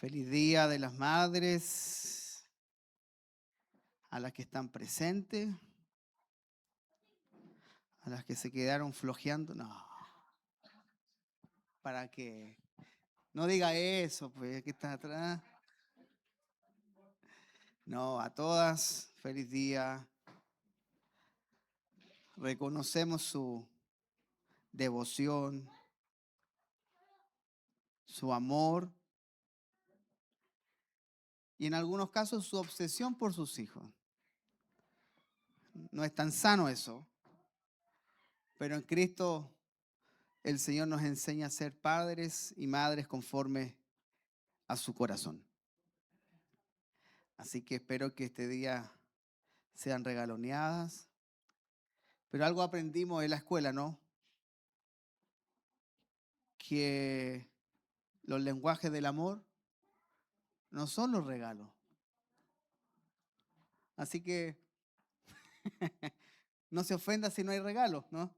Feliz Día de las Madres, a las que están presentes, a las que se quedaron flojeando. No, para que no diga eso, pues que está atrás. No, a todas, feliz día. Reconocemos su devoción, su amor y en algunos casos su obsesión por sus hijos. No es tan sano eso, pero en Cristo el Señor nos enseña a ser padres y madres conforme a su corazón. Así que espero que este día sean regaloneadas. Pero algo aprendimos en la escuela, ¿no? Que los lenguajes del amor no son los regalos. Así que no se ofenda si no hay regalos, ¿no?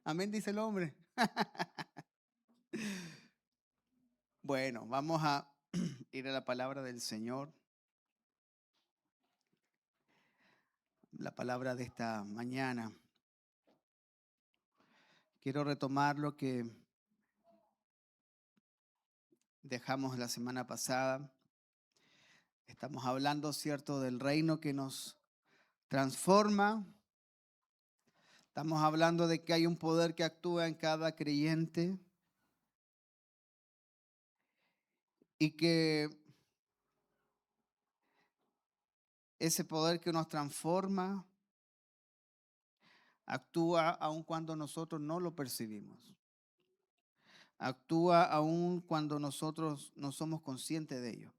Amén, dice el hombre. Bueno, vamos a ir a la palabra del Señor. La palabra de esta mañana. Quiero retomar lo que dejamos la semana pasada. Estamos hablando, ¿cierto?, del reino que nos transforma. Estamos hablando de que hay un poder que actúa en cada creyente y que ese poder que nos transforma actúa aun cuando nosotros no lo percibimos. Actúa aun cuando nosotros no somos conscientes de ello.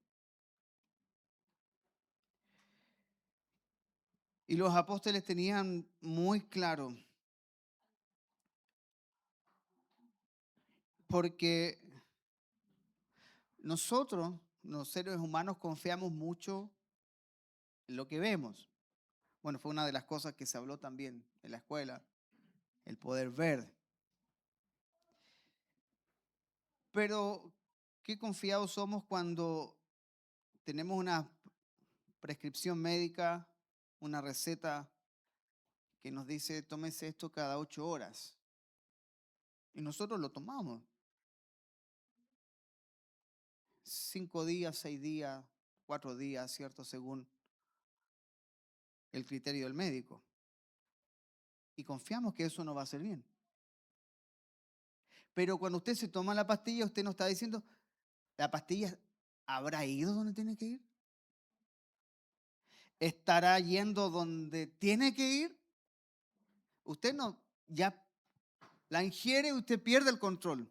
Y los apóstoles tenían muy claro, porque nosotros, los seres humanos, confiamos mucho en lo que vemos. Bueno, fue una de las cosas que se habló también en la escuela, el poder ver. Pero qué confiados somos cuando tenemos una prescripción médica, una receta que nos dice tómese esto cada 8 horas. Y nosotros lo tomamos. 5 días, 6 días, 4 días, ¿cierto? Según el criterio del médico. Y confiamos que eso nos va a hacer bien. Pero cuando usted se toma la pastilla, usted nos está diciendo, ¿la pastilla habrá ido donde tiene que ir? ¿Estará yendo donde tiene que ir? Usted no, ya la ingiere y usted pierde el control.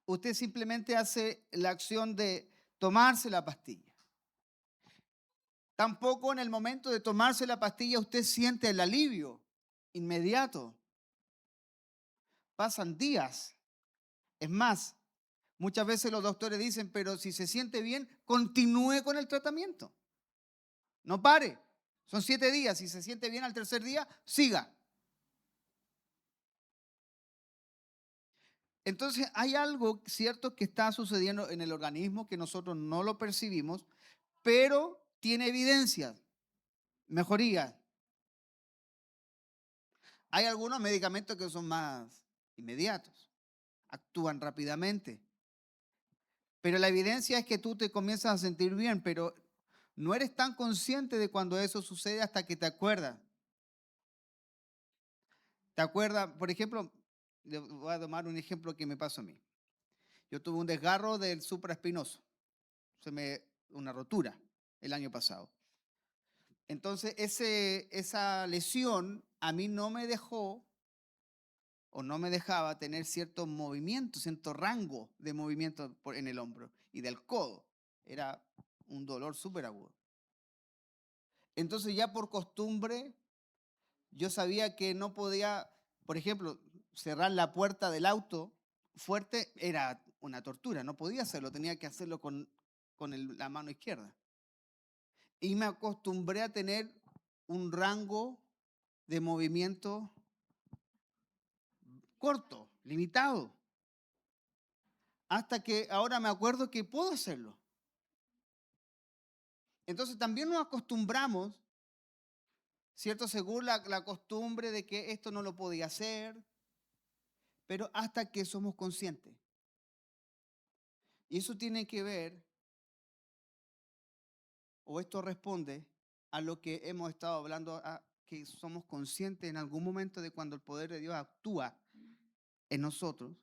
Usted simplemente hace la acción de tomarse la pastilla. Tampoco en el momento de tomarse la pastilla usted siente el alivio inmediato. Pasan días. Es más, muchas veces los doctores dicen, pero si se siente bien, continúe con el tratamiento. No pare. Son 7 días. Si se siente bien al tercer día, siga. Entonces hay algo cierto que está sucediendo en el organismo que nosotros no lo percibimos, pero tiene evidencia, mejoría. Hay algunos medicamentos que son más inmediatos, actúan rápidamente, pero la evidencia es que tú te comienzas a sentir bien, pero no eres tan consciente de cuando eso sucede hasta que te acuerdas. ¿Te acuerdas? Por ejemplo, le voy a tomar un ejemplo que me pasó a mí. Yo tuve un desgarro del supraespinoso, una rotura el año pasado. Entonces, esa lesión a mí no me dejó o no me dejaba tener cierto movimiento, cierto rango de movimiento en el hombro y del codo. Era un dolor súper agudo. Entonces ya por costumbre yo sabía que no podía, por ejemplo, cerrar la puerta del auto fuerte era una tortura, no podía hacerlo, tenía que hacerlo con la mano izquierda. Y me acostumbré a tener un rango de movimiento corto, limitado. hasta que ahora me acuerdo que puedo hacerlo. Entonces también nos acostumbramos, ¿cierto? Según la costumbre de que esto no lo podía hacer, pero hasta que somos conscientes. Y eso tiene que ver, o esto responde a lo que hemos estado hablando, que somos conscientes en algún momento de cuando el poder de Dios actúa en nosotros,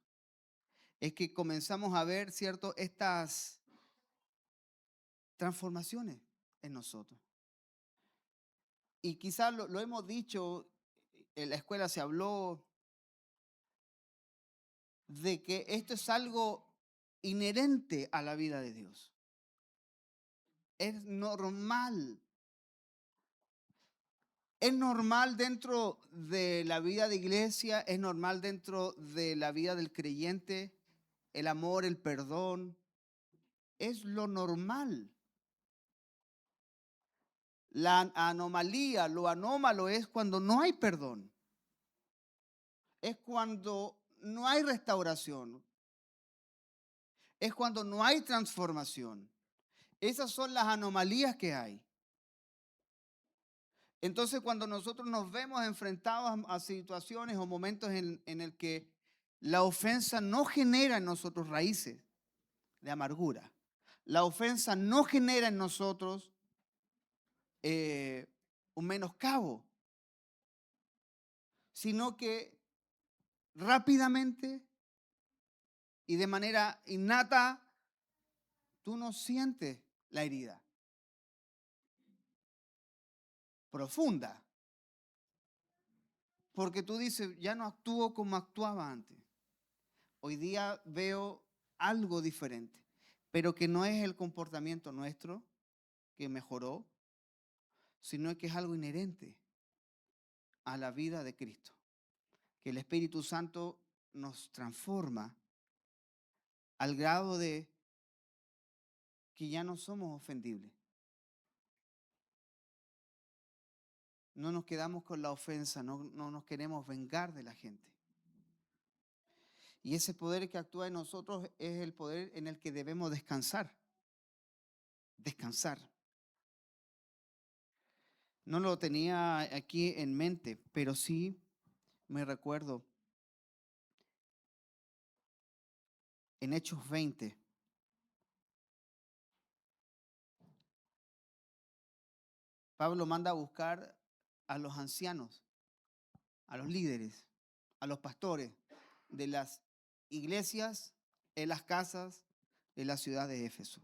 es que comenzamos a ver, ¿cierto?, estas transformaciones en nosotros. Y quizás lo hemos dicho, en la escuela se habló de que esto es algo inherente a la vida de Dios. Es normal. Es normal dentro de la vida de iglesia, es normal dentro de la vida del creyente, el amor, el perdón. Es lo normal. La anomalía, lo anómalo es cuando no hay perdón. Es cuando no hay restauración. Es cuando no hay transformación. Esas son las anomalías que hay. Entonces, cuando nosotros nos vemos enfrentados a situaciones o momentos en el que la ofensa no genera en nosotros raíces de amargura, la ofensa no genera en nosotros un menoscabo, sino que rápidamente y de manera innata, tú no sientes la herida profunda, porque tú dices, ya no actúo como actuaba antes. Hoy día veo algo diferente, pero que no es el comportamiento nuestro que mejoró, sino que es algo inherente a la vida de Cristo, que el Espíritu Santo nos transforma al grado de que ya no somos ofendibles. No nos quedamos con la ofensa, no nos queremos vengar de la gente. Y ese poder que actúa en nosotros es el poder en el que debemos descansar. Descansar. No lo tenía aquí en mente, pero sí me recuerdo en Hechos 20. Pablo manda a buscar a los ancianos, a los líderes, a los pastores de las iglesias en las casas de la ciudad de Éfeso.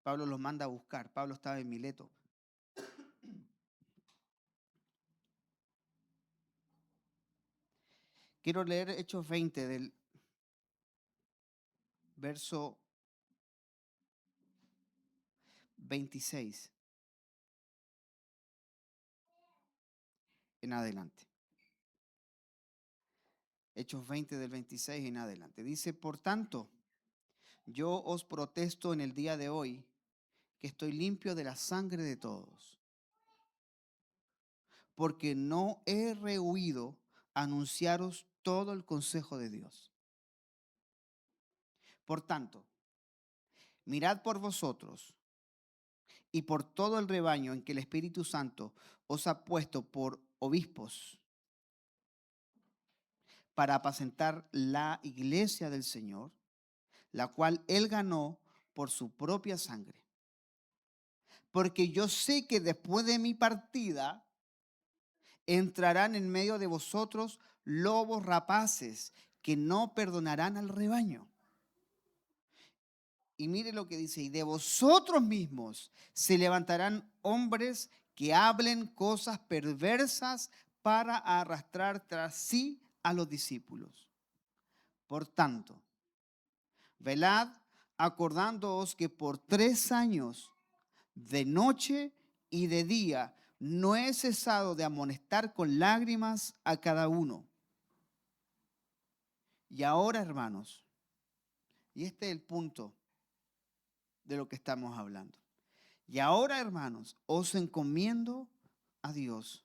Pablo los manda a buscar. Pablo estaba en Mileto. Quiero leer Hechos 20 del verso 26 en adelante. Hechos 20 del 26 en adelante. Dice, por tanto, yo os protesto en el día de hoy que estoy limpio de la sangre de todos, porque no he rehuido anunciaros todo el consejo de Dios. Por tanto, mirad por vosotros y por todo el rebaño en que el Espíritu Santo os ha puesto por obispos para apacentar la iglesia del Señor, la cual Él ganó por su propia sangre. Porque yo sé que después de mi partida entrarán en medio de vosotros lobos rapaces que no perdonarán al rebaño. Y mire lo que dice, y de vosotros mismos se levantarán hombres que hablen cosas perversas para arrastrar tras sí a los discípulos. Por tanto, velad acordándoos que por 3 años, de noche y de día, no he cesado de amonestar con lágrimas a cada uno. Y ahora, hermanos, y este es el punto de lo que estamos hablando. Y ahora, hermanos, os encomiendo a Dios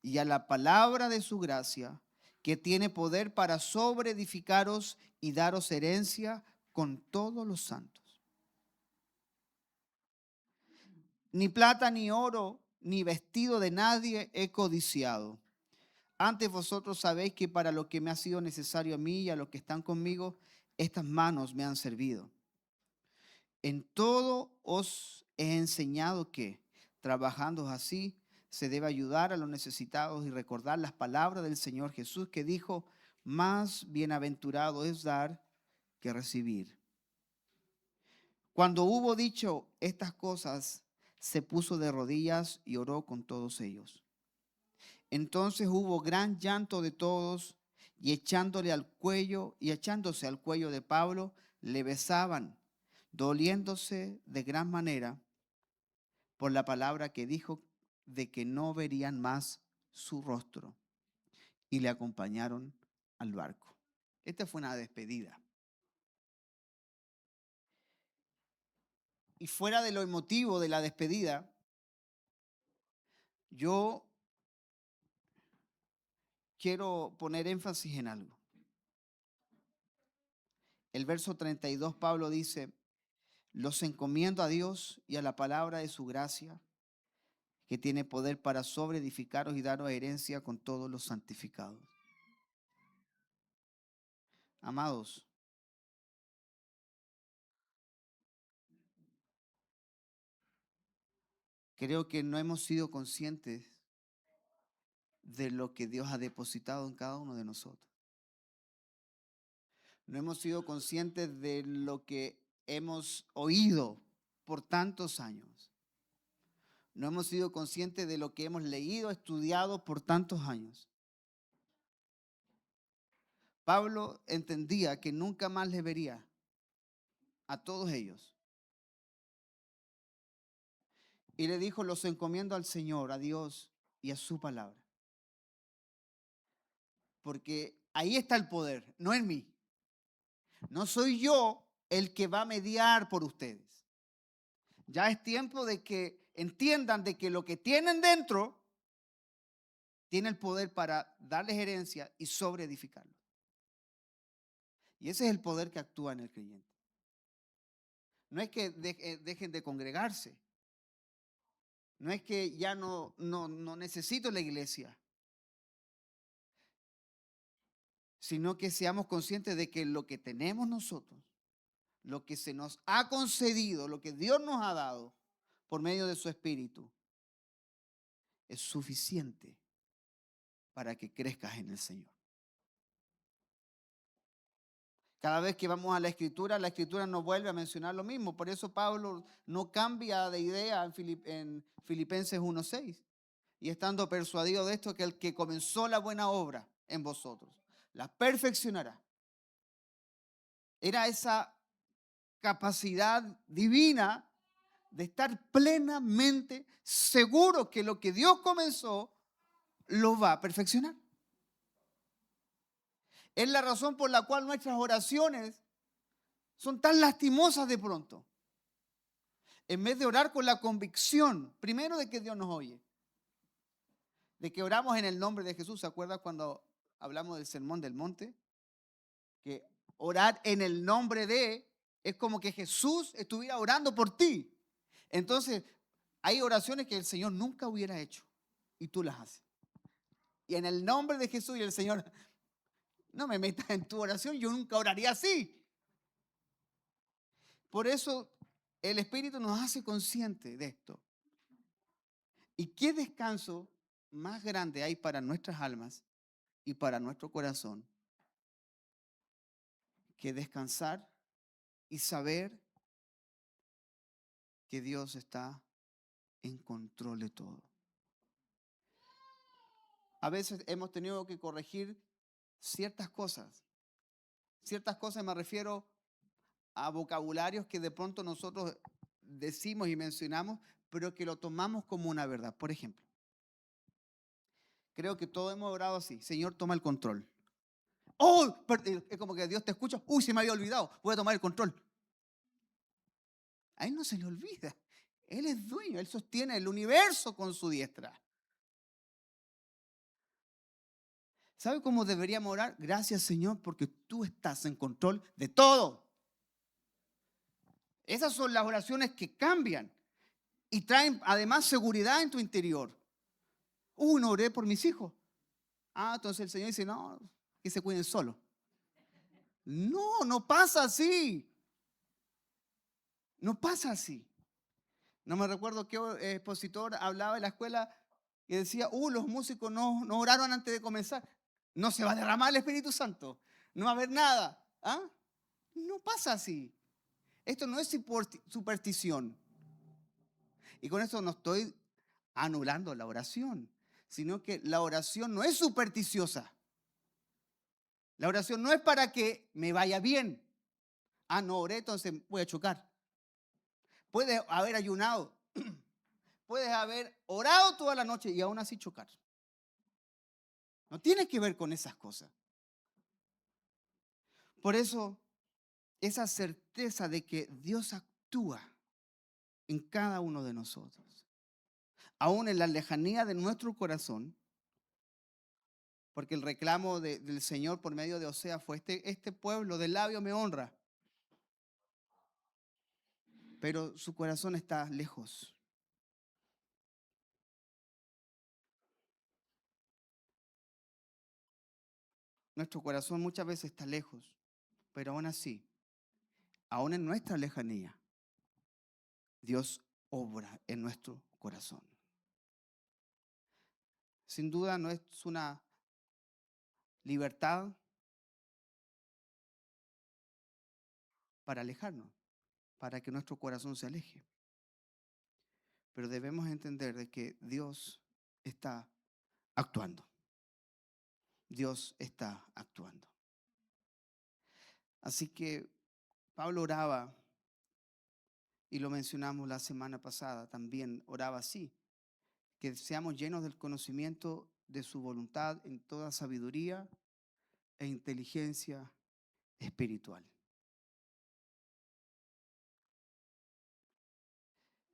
y a la palabra de su gracia, que tiene poder para sobreedificaros y daros herencia con todos los santos. Ni plata, ni oro, ni vestido de nadie he codiciado. Antes vosotros sabéis que para lo que me ha sido necesario a mí y a los que están conmigo, estas manos me han servido. En todo os he enseñado que, trabajando así, se debe ayudar a los necesitados y recordar las palabras del Señor Jesús que dijo, más bienaventurado es dar que recibir. Cuando hubo dicho estas cosas, se puso de rodillas y oró con todos ellos. Entonces hubo gran llanto de todos y echándose al cuello de Pablo, le besaban, doliéndose de gran manera por la palabra que dijo de que no verían más su rostro, y le acompañaron al barco. Esta fue una despedida. Y fuera de lo emotivo de la despedida, yo quiero poner énfasis en algo. El verso 32, Pablo dice, los encomiendo a Dios y a la palabra de su gracia, que tiene poder para sobreedificaros y daros herencia con todos los santificados. Amados, creo que no hemos sido conscientes de lo que Dios ha depositado en cada uno de nosotros. No hemos sido conscientes de lo que hemos oído por tantos años. No hemos sido conscientes de lo que hemos leído, estudiado por tantos años. Pablo entendía que nunca más les vería a todos ellos. Y le dijo, los encomiendo al Señor, a Dios y a su palabra. Porque ahí está el poder, no en mí. No soy yo el que va a mediar por ustedes. Ya es tiempo de que entiendan de que lo que tienen dentro tiene el poder para darles herencia y sobreedificarlo. Y ese es el poder que actúa en el creyente. No es que dejen de congregarse. No es que ya no necesito la iglesia. Sino que seamos conscientes de que lo que tenemos nosotros, lo que se nos ha concedido, lo que Dios nos ha dado por medio de su Espíritu, es suficiente para que crezcas en el Señor. Cada vez que vamos a la Escritura nos vuelve a mencionar lo mismo. Por eso Pablo no cambia de idea en Filipenses 1:6. Y estando persuadido de esto, que el que comenzó la buena obra en vosotros, la perfeccionará. Era esa capacidad divina de estar plenamente seguro que lo que Dios comenzó lo va a perfeccionar. Es la razón por la cual nuestras oraciones son tan lastimosas de pronto. En vez de orar con la convicción, primero de que Dios nos oye, de que oramos en el nombre de Jesús. ¿Se acuerda cuando hablamos del sermón del monte? Que orar en el nombre de es como que Jesús estuviera orando por ti. Entonces, hay oraciones que el Señor nunca hubiera hecho y tú las haces. Y en el nombre de Jesús y el Señor, no me metas en tu oración, yo nunca oraría así. Por eso el Espíritu nos hace consciente de esto. ¿Y qué descanso más grande hay para nuestras almas y para nuestro corazón que descansar y saber que Dios está en control de todo? A veces hemos tenido que corregir ciertas cosas. Ciertas cosas me refiero a vocabularios que de pronto nosotros decimos y mencionamos, pero que lo tomamos como una verdad. Por ejemplo, creo que todos hemos orado así: Señor, toma el control. ¡Oh! Es como que Dios te escucha. ¡Uy, se me había olvidado! Voy a tomar el control. A Él no se le olvida. Él es dueño. Él sostiene el universo con su diestra. ¿Sabe cómo deberíamos orar? Gracias, Señor, porque tú estás en control de todo. Esas son las oraciones que cambian y traen además seguridad en tu interior. No oré por mis hijos. Entonces el Señor dice, no, que se cuiden solos. No, no pasa así. No pasa así. No me recuerdo qué expositor hablaba en la escuela y decía, los músicos no oraron antes de comenzar. No se va a derramar el Espíritu Santo. No va a haber nada. No pasa así. Esto no es superstición. Y con esto no estoy anulando la oración, sino que la oración no es supersticiosa. La oración no es para que me vaya bien. No oré, entonces voy a chocar. Puedes haber ayunado, puedes haber orado toda la noche y aún así chocar. No tiene que ver con esas cosas. Por eso, esa certeza de que Dios actúa en cada uno de nosotros, aún en la lejanía de nuestro corazón, porque el reclamo del Señor por medio de Osea fue, este pueblo de labio me honra, pero su corazón está lejos. Nuestro corazón muchas veces está lejos, pero aún así, aún en nuestra lejanía, Dios obra en nuestro corazón. Sin duda no es una libertad para alejarnos, para que nuestro corazón se aleje. Pero debemos entender de que Dios está actuando. Dios está actuando. Así que Pablo oraba, y lo mencionamos la semana pasada, también oraba así, que seamos llenos del conocimiento de su voluntad en toda sabiduría e inteligencia espiritual.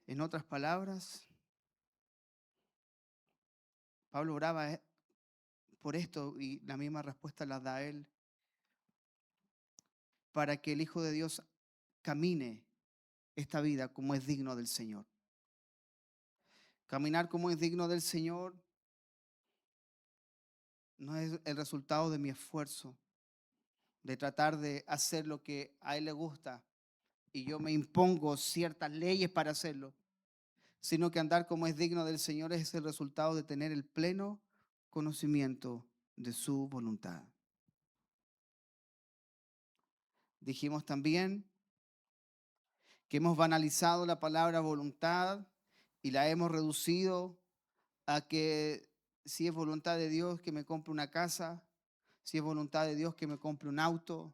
En otras palabras, Pablo oraba por esto y la misma respuesta la da él, para que el Hijo de Dios camine esta vida como es digno del Señor. Caminar como es digno del Señor no es el resultado de mi esfuerzo, de tratar de hacer lo que a Él le gusta y yo me impongo ciertas leyes para hacerlo, sino que andar como es digno del Señor es el resultado de tener el pleno conocimiento de su voluntad. Dijimos también que hemos banalizado la palabra voluntad y la hemos reducido a que si es voluntad de Dios que me compre una casa, si es voluntad de Dios que me compre un auto,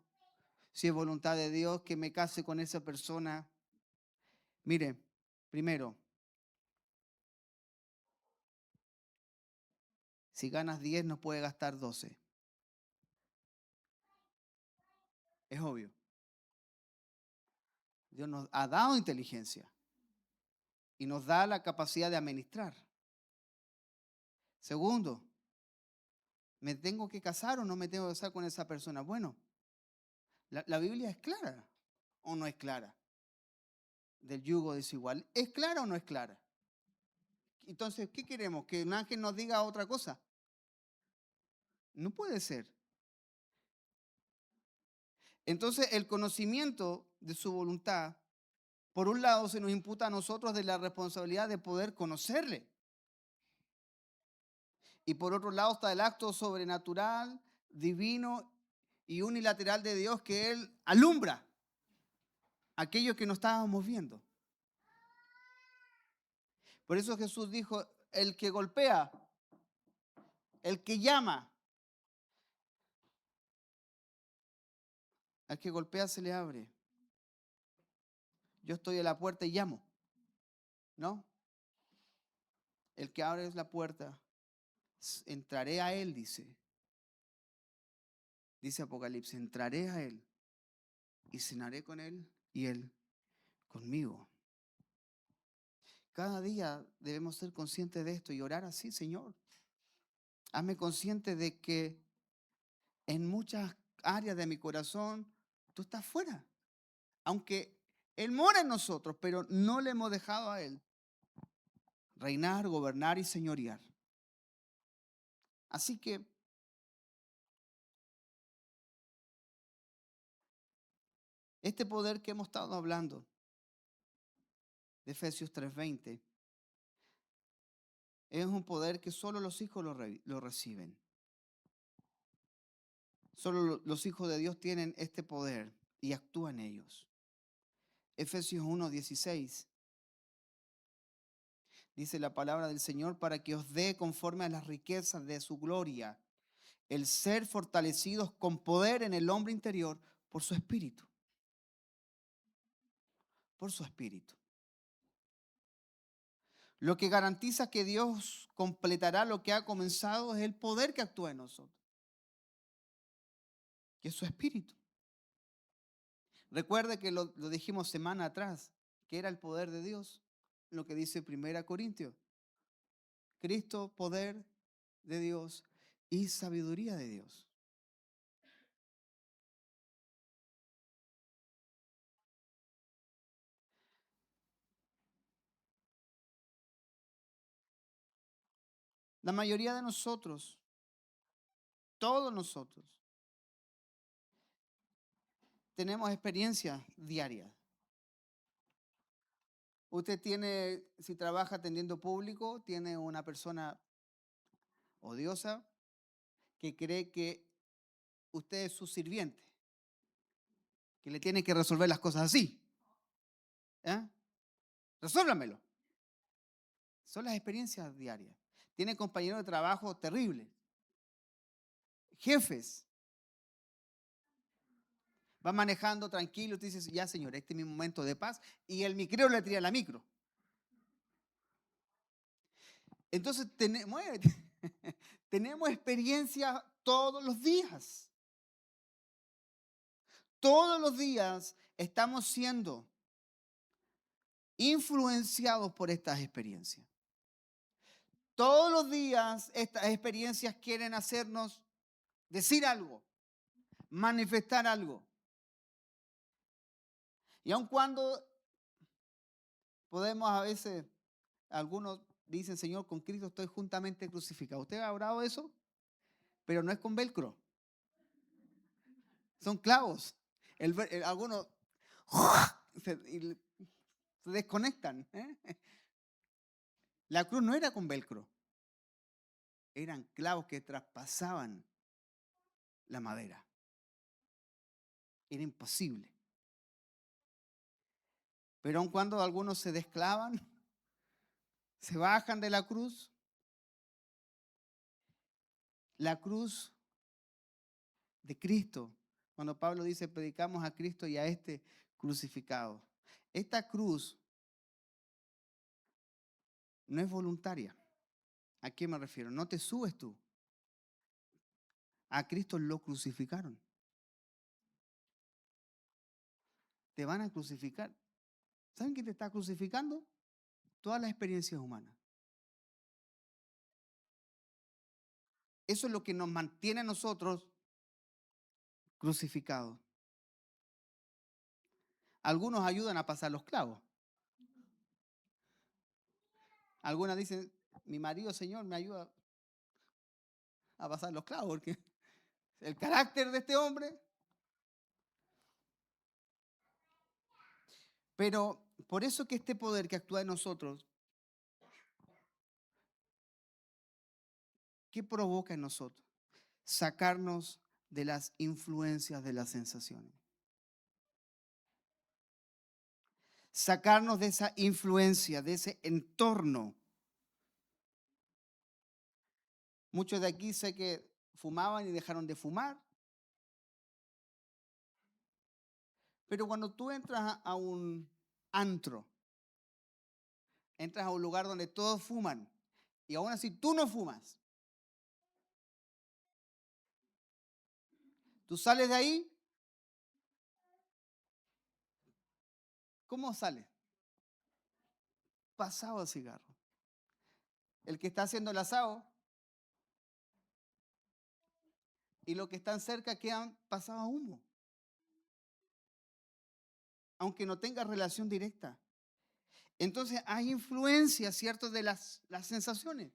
si es voluntad de Dios que me case con esa persona. Mire, primero, si ganas 10 no puedes gastar 12. Es obvio. Dios nos ha dado inteligencia y nos da la capacidad de administrar. Segundo, ¿me tengo que casar o no me tengo que casar con esa persona? Bueno, la Biblia es clara o no es clara. Del yugo desigual. ¿Es clara o no es clara? Entonces, ¿qué queremos? ¿Que un ángel nos diga otra cosa? No puede ser. Entonces, el conocimiento de su voluntad, por un lado, se nos imputa a nosotros de la responsabilidad de poder conocerle. Y por otro lado está el acto sobrenatural, divino y unilateral de Dios que Él alumbra aquello que no estábamos viendo. Por eso Jesús dijo, el que golpea, el que llama, al que golpea se le abre. Yo estoy a la puerta y llamo, ¿no? El que abre la puerta, entraré a Él, dice. Dice Apocalipsis, entraré a Él y cenaré con Él y Él conmigo. Cada día debemos ser conscientes de esto y orar así, Señor. Hazme consciente de que en muchas áreas de mi corazón, tú estás fuera. Aunque Él mora en nosotros, pero no le hemos dejado a Él reinar, gobernar y señorear. Así que este poder que hemos estado hablando de Efesios 3:20 es un poder que solo los hijos lo reciben. Solo los hijos de Dios tienen este poder y actúan ellos. Efesios 1:16 dice la palabra del Señor para que os dé conforme a las riquezas de su gloria el ser fortalecidos con poder en el hombre interior por su espíritu. Por su espíritu. Lo que garantiza que Dios completará lo que ha comenzado es el poder que actúa en nosotros, que es su espíritu. Recuerde que lo dijimos semana atrás, que era el poder de Dios, lo que dice 1 Corintios. Cristo, poder de Dios y sabiduría de Dios. La mayoría de nosotros, todos nosotros, tenemos experiencias diarias. Usted tiene, si trabaja atendiendo público, tiene una persona odiosa que cree que usted es su sirviente, que le tiene que resolver las cosas así. ¿Eh? Resuélvamelo. Son las experiencias diarias. Tiene compañeros de trabajo terribles, jefes. Va manejando tranquilo, usted dice, ya señor, este es mi momento de paz, y el micrero le tira la micro. Entonces tenemos experiencia todos los días. Todos los días estamos siendo influenciados por estas experiencias. Todos los días estas experiencias quieren hacernos decir algo, manifestar algo. Y aun cuando podemos a veces, algunos dicen, Señor, con Cristo estoy juntamente crucificado. ¿Usted ha orado eso? Pero no es con velcro. Son clavos. Algunos se desconectan. La cruz no era con velcro. Eran clavos que traspasaban la madera. Era imposible. Pero aun cuando algunos se desclavan, se bajan de la cruz de Cristo, cuando Pablo dice, predicamos a Cristo y a este crucificado. Esta cruz no es voluntaria. ¿A qué me refiero? No te subes tú. A Cristo lo crucificaron. Te van a crucificar. ¿Saben quién te está crucificando? Todas las experiencias humanas. Eso es lo que nos mantiene a nosotros crucificados. Algunos ayudan a pasar los clavos. Algunas dicen, mi marido, Señor, me ayuda a pasar los clavos, porque el carácter de este hombre. Pero por eso que este poder que actúa en nosotros, ¿qué provoca en nosotros? Sacarnos de las influencias de las sensaciones. Sacarnos de esa influencia, de ese entorno. Muchos de aquí sé que fumaban y dejaron de fumar. Pero cuando tú entras a un antro, entras a un lugar donde todos fuman y aún así tú no fumas, tú sales de ahí, ¿cómo sales? Pasado a cigarro. El que está haciendo el asado y los que están cerca quedan pasados a humo, aunque no tenga relación directa. Entonces hay influencia, ¿cierto?, de las sensaciones.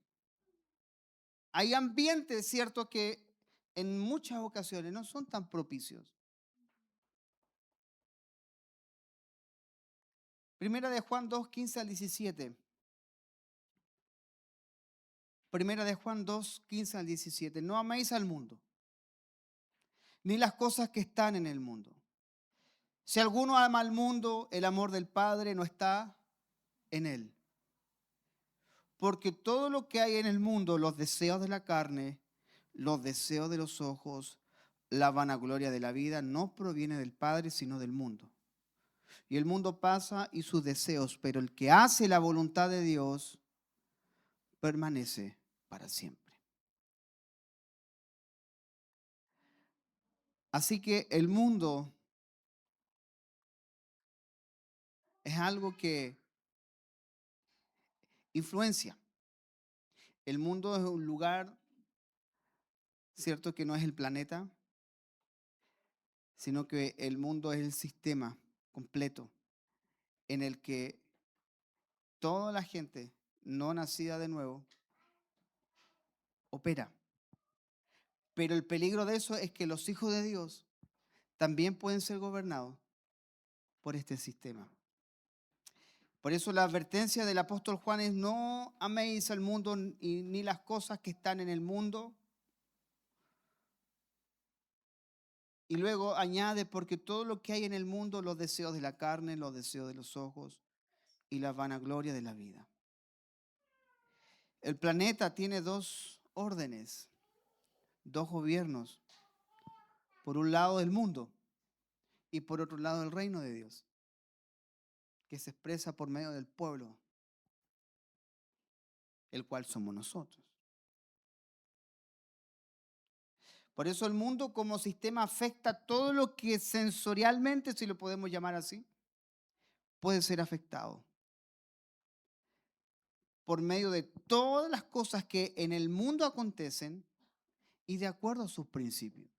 Hay ambientes, ¿cierto?, que en muchas ocasiones no son tan propicios. Primera de Juan 2, 15 al 17. Primera de Juan 2, 15 al 17. No améis al mundo, ni las cosas que están en el mundo. Si alguno ama al mundo, el amor del Padre no está en él. Porque todo lo que hay en el mundo, los deseos de la carne, los deseos de los ojos, la vanagloria de la vida, no proviene del Padre, sino del mundo. Y el mundo pasa y sus deseos, pero el que hace la voluntad de Dios permanece para siempre. Así que el mundo es algo que influencia. El mundo es un lugar, cierto, que no es el planeta, sino que el mundo es el sistema completo en el que toda la gente no nacida de nuevo opera. Pero el peligro de eso es que los hijos de Dios también pueden ser gobernados por este sistema. Por eso la advertencia del apóstol Juan es: no améis al mundo ni las cosas que están en el mundo. Y luego añade: porque todo lo que hay en el mundo, los deseos de la carne, los deseos de los ojos y la vanagloria de la vida. El planeta tiene dos órdenes, dos gobiernos. Por un lado el mundo y por otro lado el reino de Dios, que se expresa por medio del pueblo, el cual somos nosotros. Por eso el mundo como sistema afecta todo lo que sensorialmente, si lo podemos llamar así, puede ser afectado por medio de todas las cosas que en el mundo acontecen y de acuerdo a sus principios.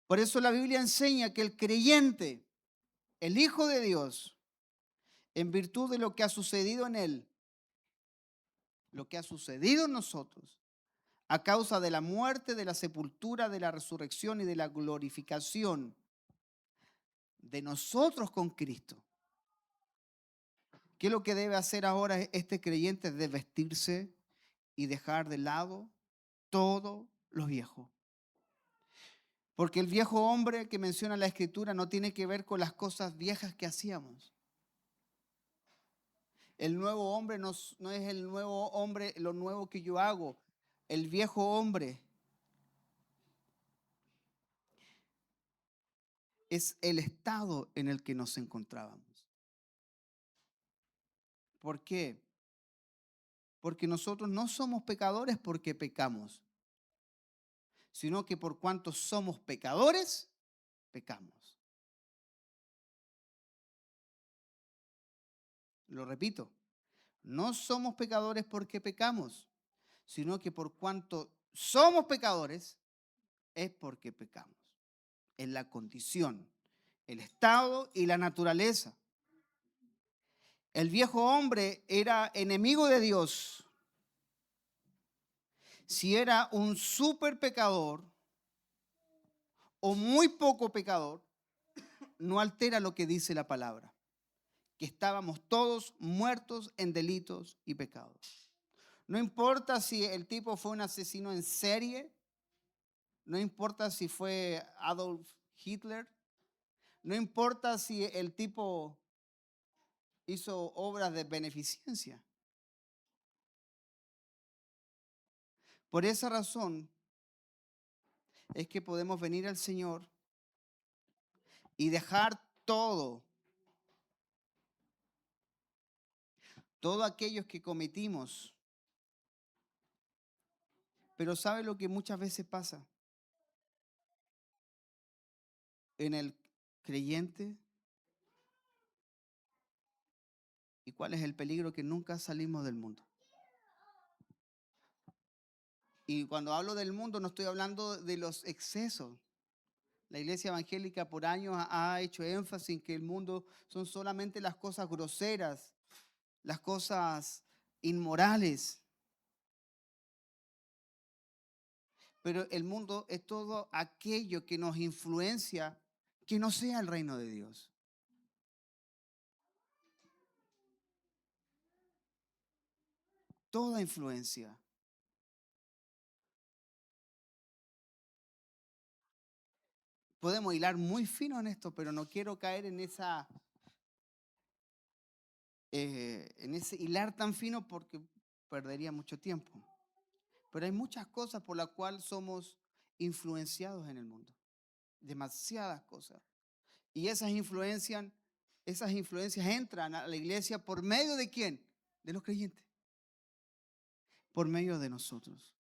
Por eso la Biblia enseña que el creyente, el Hijo de Dios, en virtud de lo que ha sucedido en él, lo que ha sucedido en nosotros, a causa de la muerte, de la sepultura, de la resurrección y de la glorificación de nosotros con Cristo. ¿Qué es lo que debe hacer ahora este creyente? De vestirse y dejar de lado todo lo viejo. Porque el viejo hombre que menciona la Escritura no tiene que ver con las cosas viejas que hacíamos. El nuevo hombre no es el nuevo hombre, lo nuevo que yo hago. El viejo hombre es el estado en el que nos encontrábamos. ¿Por qué? Porque nosotros no somos pecadores porque pecamos, sino que por cuanto somos pecadores, pecamos. Lo repito, no somos pecadores porque pecamos, sino que por cuanto somos pecadores, es porque pecamos. Es la condición, el estado y la naturaleza. El viejo hombre era enemigo de Dios. Si era un súper pecador o muy poco pecador, no altera lo que dice la palabra, que estábamos todos muertos en delitos y pecados. No importa si el tipo fue un asesino en serie, no importa si fue Adolf Hitler, no importa si el tipo hizo obras de beneficencia. Por esa razón es que podemos venir al Señor y dejar todo aquellos que cometimos. Pero ¿sabe lo que muchas veces pasa en el creyente? ¿Y cuál es el peligro? Que nunca salimos del mundo. Y cuando hablo del mundo no estoy hablando de los excesos. La iglesia evangélica por años ha hecho énfasis en que el mundo son solamente las cosas groseras, las cosas inmorales. Pero el mundo es todo aquello que nos influencia que no sea el reino de Dios. Toda influencia. Podemos hilar muy fino en esto, pero no quiero caer en en ese hilar tan fino porque perdería mucho tiempo. Pero hay muchas cosas por las cuales somos influenciados en el mundo. Demasiadas cosas. Y esas influencias entran a la iglesia por medio de quién? De los creyentes. Por medio de nosotros.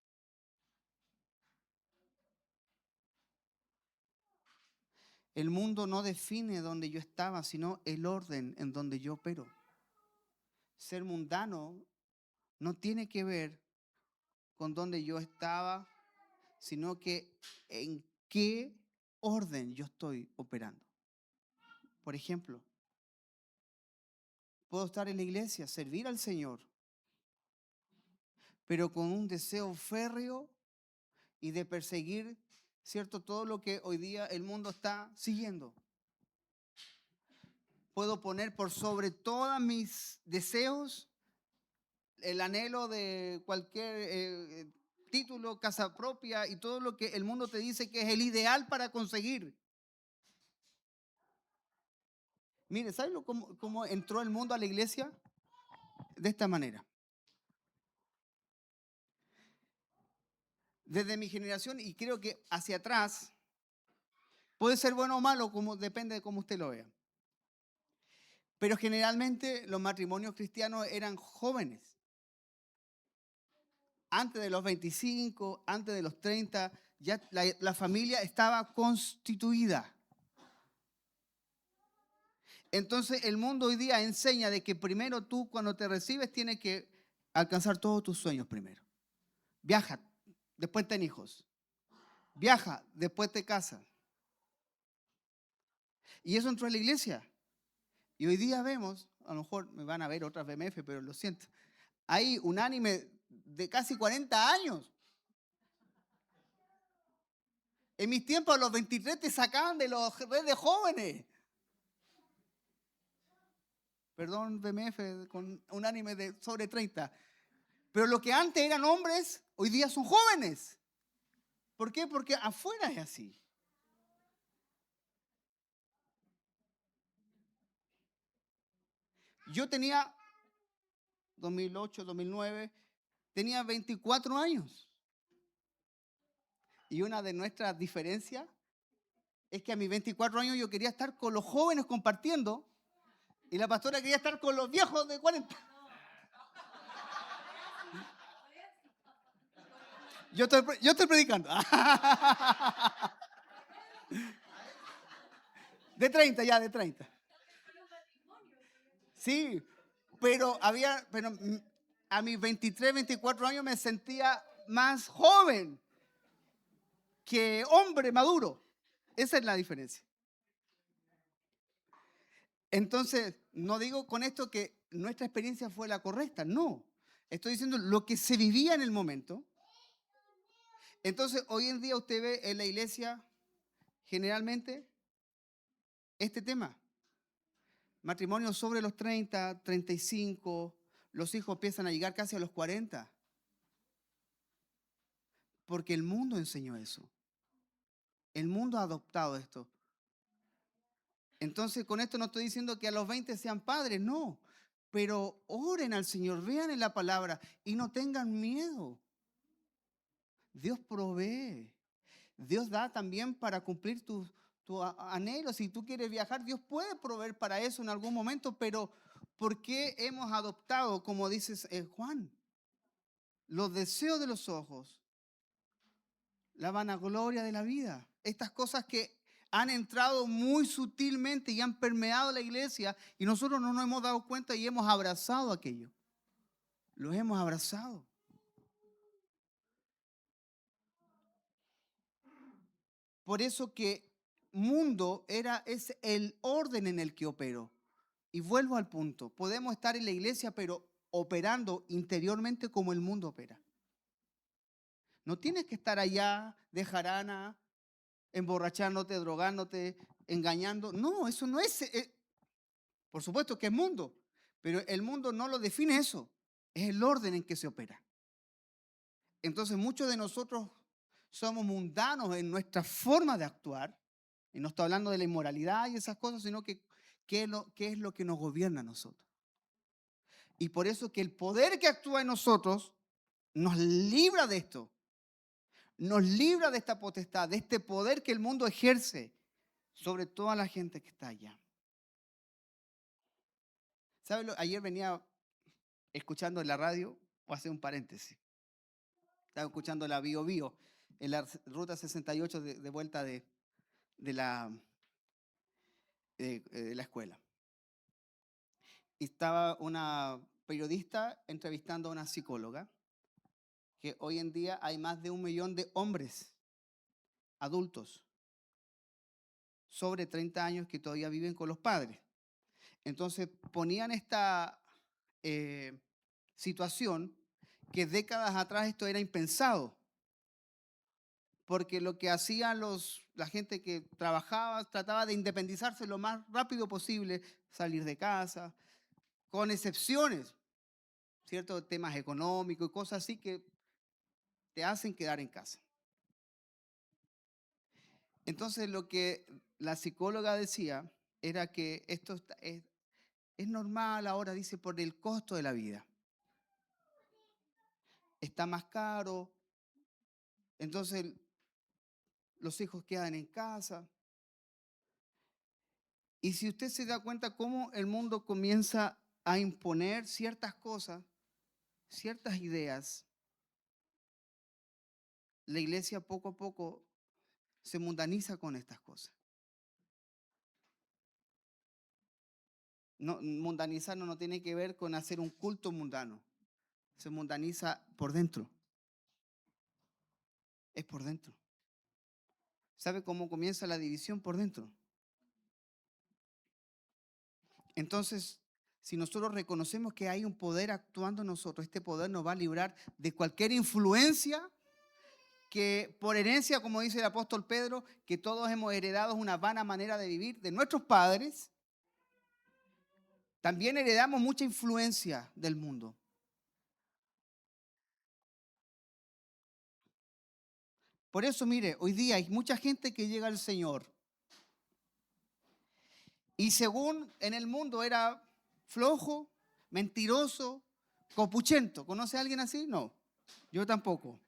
El mundo no define donde yo estaba, sino el orden en donde yo opero. Ser mundano no tiene que ver con donde yo estaba, sino que en qué orden yo estoy operando. Por ejemplo, puedo estar en la iglesia, servir al Señor, pero con un deseo férreo y de perseguir, ¿cierto?, todo lo que hoy día el mundo está siguiendo. Puedo poner por sobre todos mis deseos el anhelo de cualquier título, casa propia y todo lo que el mundo te dice que es el ideal para conseguir. Mire, ¿sabes cómo entró el mundo a la iglesia? De esta manera. Desde mi generación, y creo que hacia atrás, puede ser bueno o malo, como, depende de cómo usted lo vea. Pero generalmente los matrimonios cristianos eran jóvenes. Antes de los 25, antes de los 30, ya la familia estaba constituida. Entonces el mundo hoy día enseña de que primero tú cuando te recibes tienes que alcanzar todos tus sueños primero. Viaja, después ten hijos. Viaja, después te casas. Y eso entró en la iglesia. Y hoy día vemos, a lo mejor me van a ver otras BMF, pero lo siento. Hay un anime de casi 40 años. En mis tiempos a los 23 te sacaban de los redes jóvenes. Perdón, BMF, con un anime de sobre 30. Pero lo que antes eran hombres, hoy día son jóvenes. ¿Por qué? Porque afuera es así. Yo tenía 2008, 2009, tenía 24 años. Y una de nuestras diferencias es que a mis 24 años yo quería estar con los jóvenes compartiendo y la pastora quería estar con los viejos de 40. Yo estoy predicando. De 30 ya, de 30. Sí, pero a mis 23, 24 años me sentía más joven que hombre maduro. Esa es la diferencia. Entonces, no digo con esto que nuestra experiencia fue la correcta, no. Estoy diciendo lo que se vivía en el momento. Entonces, hoy en día usted ve en la iglesia generalmente este tema. Matrimonios sobre los 30, 35, los hijos empiezan a llegar casi a los 40. Porque el mundo enseñó eso. El mundo ha adoptado esto. Entonces, con esto no estoy diciendo que a los 20 sean padres, no. Pero oren al Señor, vean en la palabra y no tengan miedo. Dios provee. Dios da también para cumplir tus anhelos. Si tú quieres viajar, Dios puede proveer para eso en algún momento, pero ¿por qué hemos adoptado, como dices Juan, los deseos de los ojos, la vanagloria de la vida? Estas cosas que han entrado muy sutilmente y han permeado la iglesia y nosotros no nos hemos dado cuenta y hemos abrazado aquello. Los hemos abrazado. Por eso que mundo es el orden en el que opero. Y vuelvo al punto, podemos estar en la iglesia, pero operando interiormente como el mundo opera. No tienes que estar allá de jarana, emborrachándote, drogándote, engañando. No, eso no es. Por supuesto que es mundo, pero el mundo no lo define eso. Es el orden en que se opera. Entonces muchos de nosotros somos mundanos en nuestra forma de actuar. Y no estoy hablando de la inmoralidad y esas cosas, sino que qué es lo que nos gobierna a nosotros. Y por eso que el poder que actúa en nosotros nos libra de esto. Nos libra de esta potestad, de este poder que el mundo ejerce sobre toda la gente que está allá. ¿Sabe? Ayer venía escuchando en la radio, voy a hacer un paréntesis. Estaba escuchando la Bio Bio en la ruta 68 de vuelta de la escuela. Y estaba una periodista entrevistando a una psicóloga, que hoy en día hay más de 1 millón de hombres adultos sobre 30 años que todavía viven con los padres. Entonces ponían esta situación que décadas atrás esto era impensado, porque lo que hacían la gente que trabajaba trataba de independizarse lo más rápido posible, salir de casa, con excepciones, ciertos temas económicos y cosas así que te hacen quedar en casa. Entonces lo que la psicóloga decía era que esto es normal ahora, dice, por el costo de la vida. Está más caro, entonces los hijos quedan en casa. Y si usted se da cuenta cómo el mundo comienza a imponer ciertas cosas, ciertas ideas, la iglesia poco a poco se mundaniza con estas cosas. No, mundanizar no tiene que ver con hacer un culto mundano. Se mundaniza por dentro. Es por dentro. ¿Sabe cómo comienza la división por dentro? Entonces, si nosotros reconocemos que hay un poder actuando en nosotros, este poder nos va a librar de cualquier influencia que por herencia, como dice el apóstol Pedro, que todos hemos heredado una vana manera de vivir de nuestros padres. También heredamos mucha influencia del mundo. Por eso, mire, hoy día hay mucha gente que llega al Señor y según en el mundo era flojo, mentiroso, copuchento. ¿Conoce a alguien así? No, yo tampoco.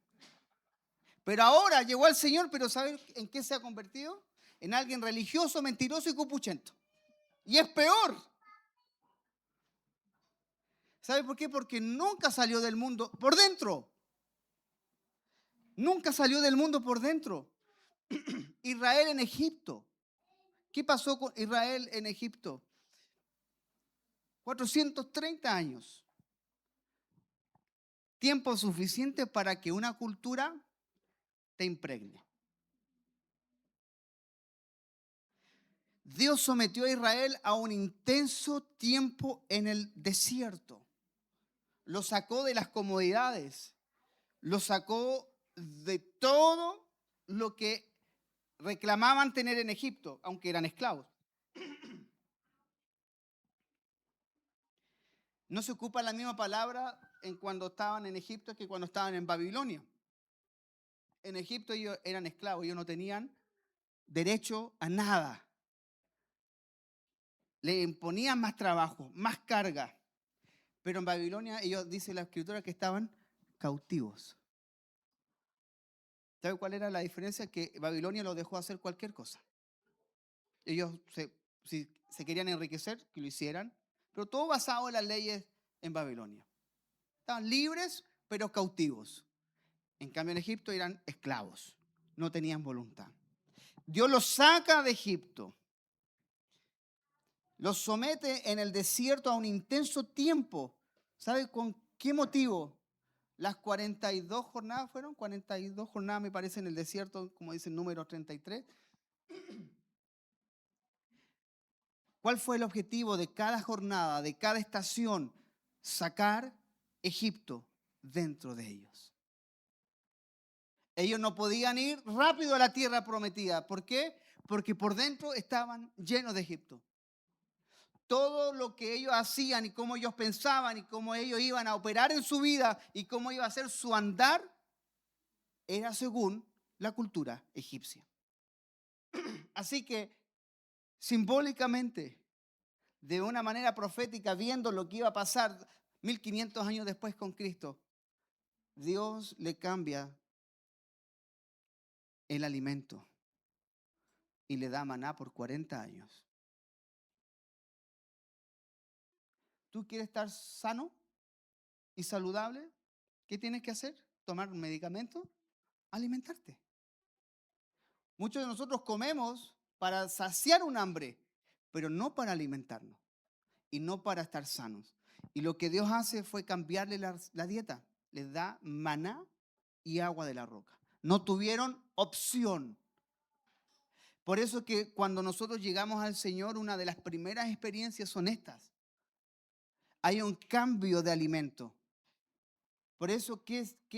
Pero ahora llegó al Señor, pero ¿sabe en qué se ha convertido? En alguien religioso, mentiroso y copuchento. Y es peor. ¿Sabe por qué? Porque nunca salió del mundo por dentro. Nunca salió del mundo por dentro. Israel en Egipto. ¿Qué pasó con Israel en Egipto? 430 años. Tiempo suficiente para que una cultura te impregne. Dios sometió a Israel a un intenso tiempo en el desierto. Lo sacó de las comodidades. Lo sacó de todo lo que reclamaban tener en Egipto, aunque eran esclavos. No se ocupa la misma palabra en cuando estaban en Egipto que cuando estaban en Babilonia. En Egipto ellos eran esclavos, ellos no tenían derecho a nada. Le imponían más trabajo, más carga. Pero en Babilonia ellos, dice la escritura, que estaban cautivos. ¿Sabe cuál era la diferencia? Que Babilonia los dejó hacer cualquier cosa. Ellos, si se querían enriquecer, que lo hicieran, pero todo basado en las leyes en Babilonia. Estaban libres, pero cautivos. En cambio, en Egipto eran esclavos, no tenían voluntad. Dios los saca de Egipto, los somete en el desierto a un intenso tiempo. ¿Sabe con qué motivo? Las 42 jornadas fueron, 42 jornadas me parece en el desierto, como dice el número 33. ¿Cuál fue el objetivo de cada jornada, de cada estación? Sacar Egipto dentro de ellos. Ellos no podían ir rápido a la tierra prometida. ¿Por qué? Porque por dentro estaban llenos de Egipto. Todo lo que ellos hacían y cómo ellos pensaban y cómo ellos iban a operar en su vida y cómo iba a ser su andar, era según la cultura egipcia. Así que, simbólicamente, de una manera profética, viendo lo que iba a pasar 1500 años después con Cristo, Dios le cambia el alimento y le da maná por 40 años. ¿Tú quieres estar sano y saludable? ¿Qué tienes que hacer? ¿Tomar un medicamento? Alimentarte. Muchos de nosotros comemos para saciar un hambre, pero no para alimentarnos y no para estar sanos. Y lo que Dios hace fue cambiarle la dieta. Les da maná y agua de la roca. No tuvieron opción. Por eso que cuando nosotros llegamos al Señor, una de las primeras experiencias son estas. Hay un cambio de alimento. Por eso,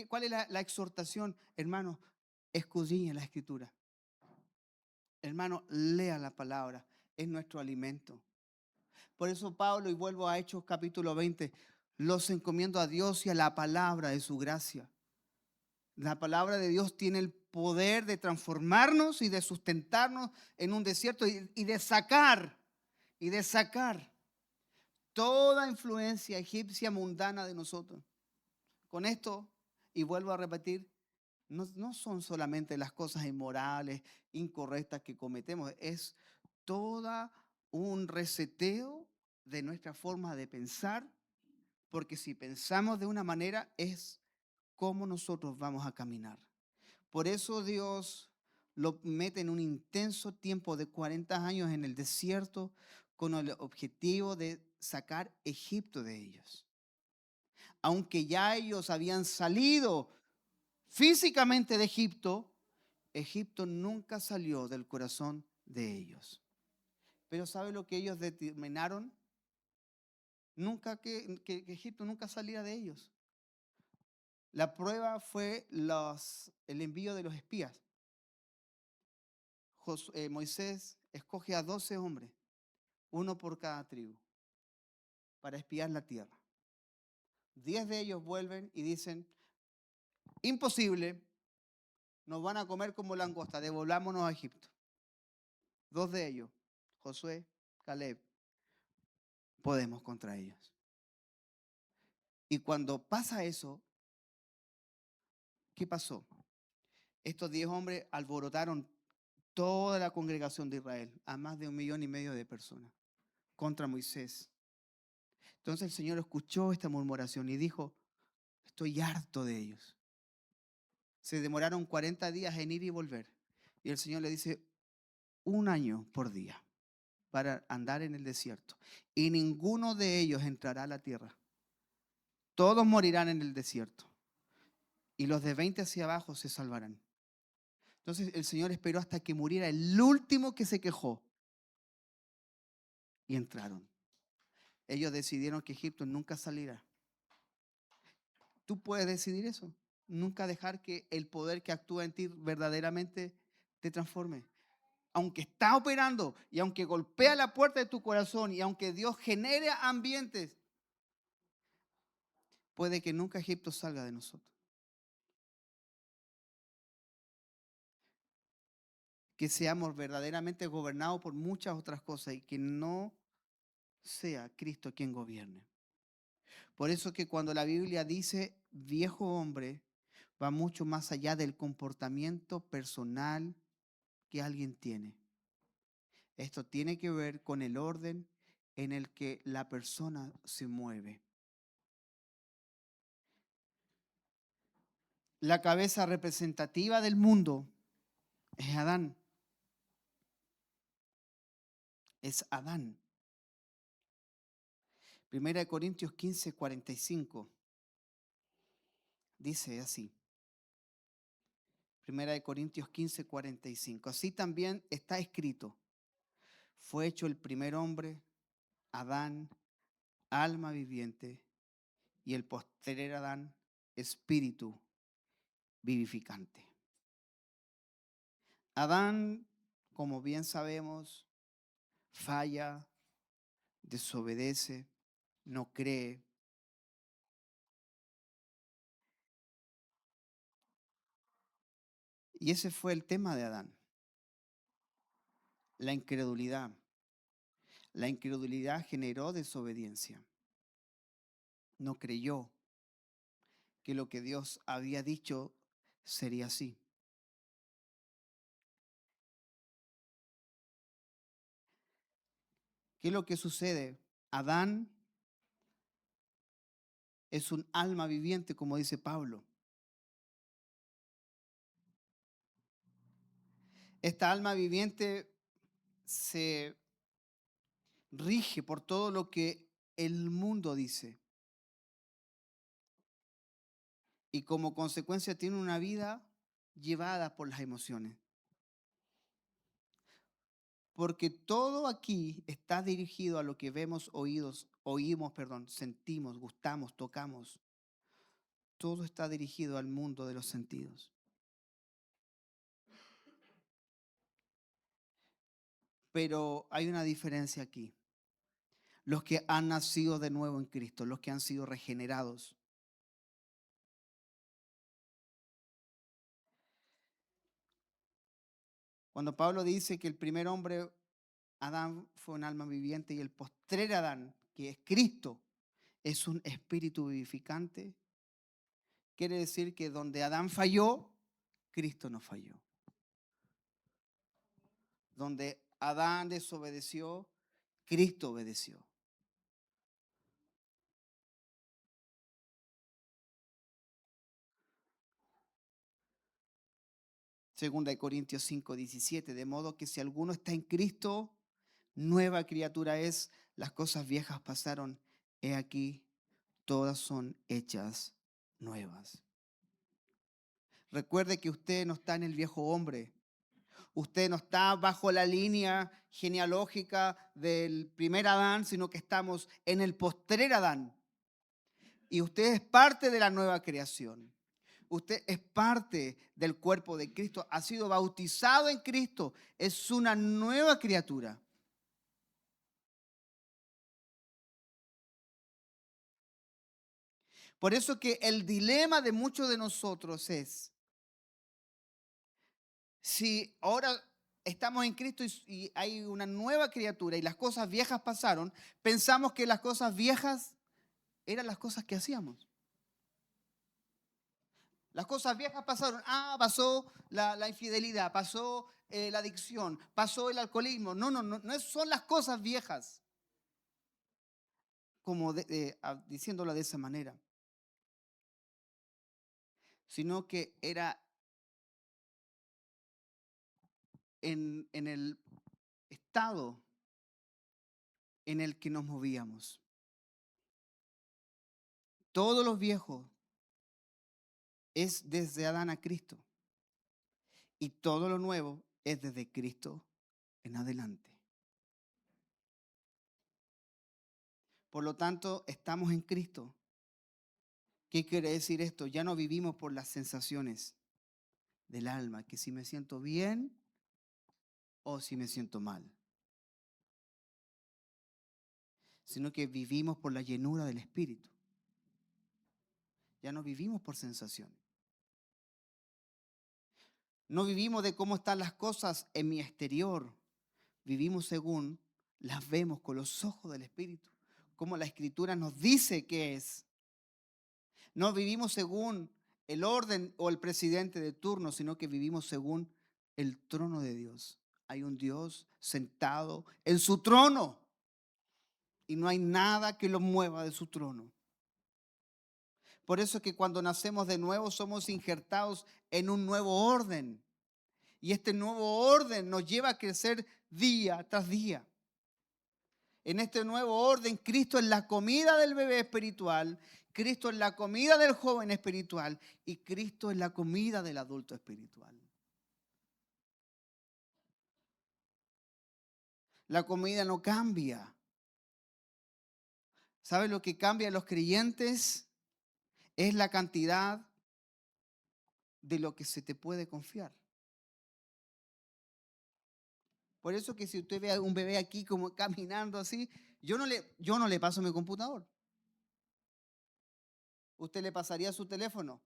¿cuál es la exhortación? Hermano, escudriñe la Escritura. Hermano, lea la palabra. Es nuestro alimento. Por eso Pablo, y vuelvo a Hechos capítulo 20, los encomiendo a Dios y a la palabra de su gracia. La palabra de Dios tiene el poder de transformarnos y de sustentarnos en un desierto y de sacar toda influencia egipcia mundana de nosotros. Con esto, y vuelvo a repetir, no son solamente las cosas inmorales, incorrectas que cometemos, es toda un reseteo de nuestra forma de pensar, porque si pensamos de una manera es como nosotros vamos a caminar. Por eso Dios lo mete en un intenso tiempo de 40 años en el desierto con el objetivo de sacar Egipto de ellos. Aunque ya ellos habían salido físicamente de Egipto, Egipto nunca salió del corazón de ellos. Pero ¿sabe lo que ellos determinaron? Nunca que Egipto nunca saliera de ellos. La prueba fue el envío de los espías. Moisés escoge a 12 hombres, uno por cada tribu, para espiar la tierra. 10 de ellos vuelven y dicen, imposible, nos van a comer como langosta, devolvámonos a Egipto. 2 de ellos, Josué, Caleb, podemos contra ellos. Y cuando pasa eso, ¿qué pasó? Estos 10 hombres alborotaron toda la congregación de Israel, a más de 1,5 millones de personas, contra Moisés. Entonces el Señor escuchó esta murmuración y dijo, estoy harto de ellos. Se demoraron 40 días en ir y volver. Y el Señor le dice, 1 año por día para andar en el desierto. Y ninguno de ellos entrará a la tierra. Todos morirán en el desierto. Y los de 20 hacia abajo se salvarán. Entonces el Señor esperó hasta que muriera el último que se quejó. Y entraron. Ellos decidieron que Egipto nunca saliera. Tú puedes decidir eso. Nunca dejar que el poder que actúa en ti verdaderamente te transforme. Aunque está operando y aunque golpea la puerta de tu corazón y aunque Dios genere ambientes, puede que nunca Egipto salga de nosotros. Que seamos verdaderamente gobernados por muchas otras cosas y que no sea Cristo quien gobierne. Por eso que cuando la Biblia dice viejo hombre, va mucho más allá del comportamiento personal que alguien tiene. Esto tiene que ver con el orden en el que la persona se mueve. La cabeza representativa del mundo es Adán. Es Adán. 1 Corintios 15, 45. Dice así, 1 Corintios 15:45. Así también está escrito, fue hecho el primer hombre, Adán, alma viviente, y el postrer Adán, espíritu vivificante. Adán, como bien sabemos, falla, desobedece, no cree. Y ese fue el tema de Adán, la incredulidad. La incredulidad generó desobediencia. No creyó que lo que Dios había dicho sería así. ¿Qué es lo que sucede? Adán es un alma viviente, como dice Pablo. Esta alma viviente se rige por todo lo que el mundo dice y como consecuencia tiene una vida llevada por las emociones. Porque todo aquí está dirigido a lo que vemos, oímos, sentimos, gustamos, tocamos. Todo está dirigido al mundo de los sentidos. Pero hay una diferencia aquí. Los que han nacido de nuevo en Cristo, los que han sido regenerados. Cuando Pablo dice que el primer hombre, Adán, fue un alma viviente y el postrer Adán, que es Cristo, es un espíritu vivificante, quiere decir que donde Adán falló, Cristo no falló. Donde Adán desobedeció, Cristo obedeció. Segunda de Corintios 5:17, de modo que si alguno está en Cristo, nueva criatura es, las cosas viejas pasaron, he aquí, todas son hechas nuevas. Recuerde que usted no está en el viejo hombre, usted no está bajo la línea genealógica del primer Adán, sino que estamos en el postrer Adán. Y usted es parte de la nueva creación. Usted es parte del cuerpo de Cristo, ha sido bautizado en Cristo, es una nueva criatura. Por eso que el dilema de muchos de nosotros es, si ahora estamos en Cristo y hay una nueva criatura y las cosas viejas pasaron, pensamos que las cosas viejas eran las cosas que hacíamos. Las cosas viejas pasaron. Pasó la infidelidad, pasó la adicción, pasó el alcoholismo. No son las cosas viejas, como diciéndolo de esa manera, sino que era en el estado en el que nos movíamos. Todo lo viejo es desde Adán a Cristo y todo lo nuevo es desde Cristo en adelante. Por lo tanto, estamos en Cristo. ¿Qué quiere decir esto? Ya no vivimos por las sensaciones del alma, que si me siento bien o si me siento mal, sino que vivimos por la llenura del Espíritu. Ya no vivimos por sensaciones. No vivimos de cómo están las cosas en mi exterior. Vivimos según las vemos con los ojos del Espíritu, como la Escritura nos dice que es. No vivimos según el orden o el presidente de turno, sino que vivimos según el trono de Dios. Hay un Dios sentado en su trono y no hay nada que lo mueva de su trono. Por eso es que cuando nacemos de nuevo somos injertados en un nuevo orden. Y este nuevo orden nos lleva a crecer día tras día. En este nuevo orden, Cristo es la comida del bebé espiritual Cristo es la comida del joven espiritual y Cristo es la comida del adulto espiritual. La comida no cambia. ¿Sabe lo que cambia a los creyentes? Es la cantidad de lo que se te puede confiar. Por eso que si usted ve a un bebé aquí como caminando así, yo no le paso mi computador. ¿Usted le pasaría su teléfono?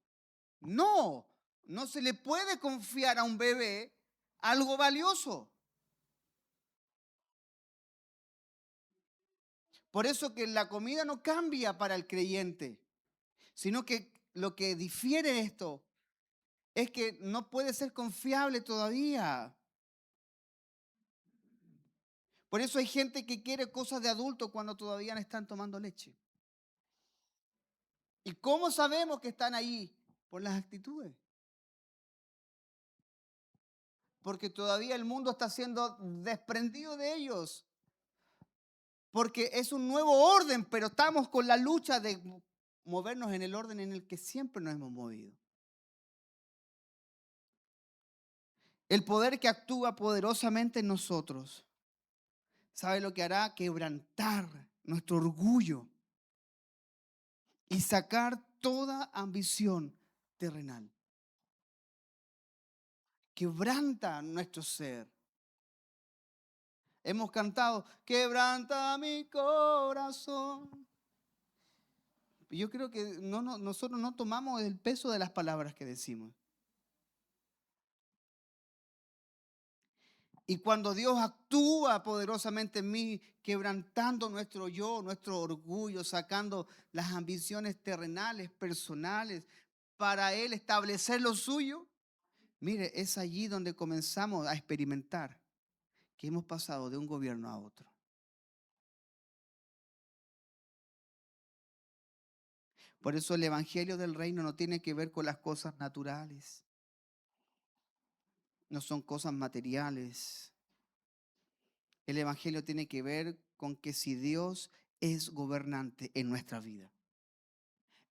No, no se le puede confiar a un bebé algo valioso. Por eso que la comida no cambia para el creyente, sino que lo que difiere esto es que no puede ser confiable todavía. Por eso hay gente que quiere cosas de adulto cuando todavía no están tomando leche. ¿Y cómo sabemos que están ahí? Por las actitudes. Porque todavía el mundo está siendo desprendido de ellos. Porque es un nuevo orden, pero estamos con la lucha de movernos en el orden en el que siempre nos hemos movido. El poder que actúa poderosamente en nosotros, ¿sabe lo que hará? Quebrantar nuestro orgullo y sacar toda ambición terrenal. Quebranta nuestro ser. Hemos cantado, quebranta mi corazón. Yo creo que nosotros no tomamos el peso de las palabras que decimos. Y cuando Dios actúa poderosamente en mí, quebrantando nuestro yo, nuestro orgullo, sacando las ambiciones terrenales, personales, para Él establecer lo suyo, mire, es allí donde comenzamos a experimentar que hemos pasado de un gobierno a otro. Por eso el Evangelio del Reino no tiene que ver con las cosas naturales, no son cosas materiales. El Evangelio tiene que ver con que si Dios es gobernante en nuestra vida.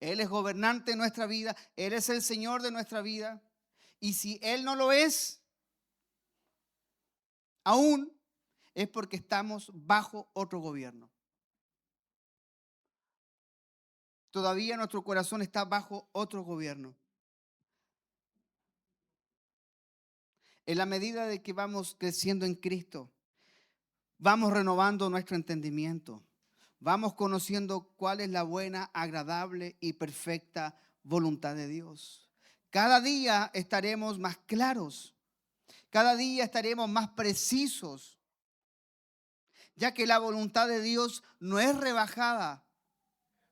Él es gobernante en nuestra vida, Él es el Señor de nuestra vida. Y si Él no lo es, aún es porque estamos bajo otro gobierno. Todavía nuestro corazón está bajo otro gobierno. En la medida de que vamos creciendo en Cristo, vamos renovando nuestro entendimiento. Vamos conociendo cuál es la buena, agradable y perfecta voluntad de Dios. Cada día estaremos más claros. Cada día estaremos más precisos. Ya que la voluntad de Dios no es rebajada,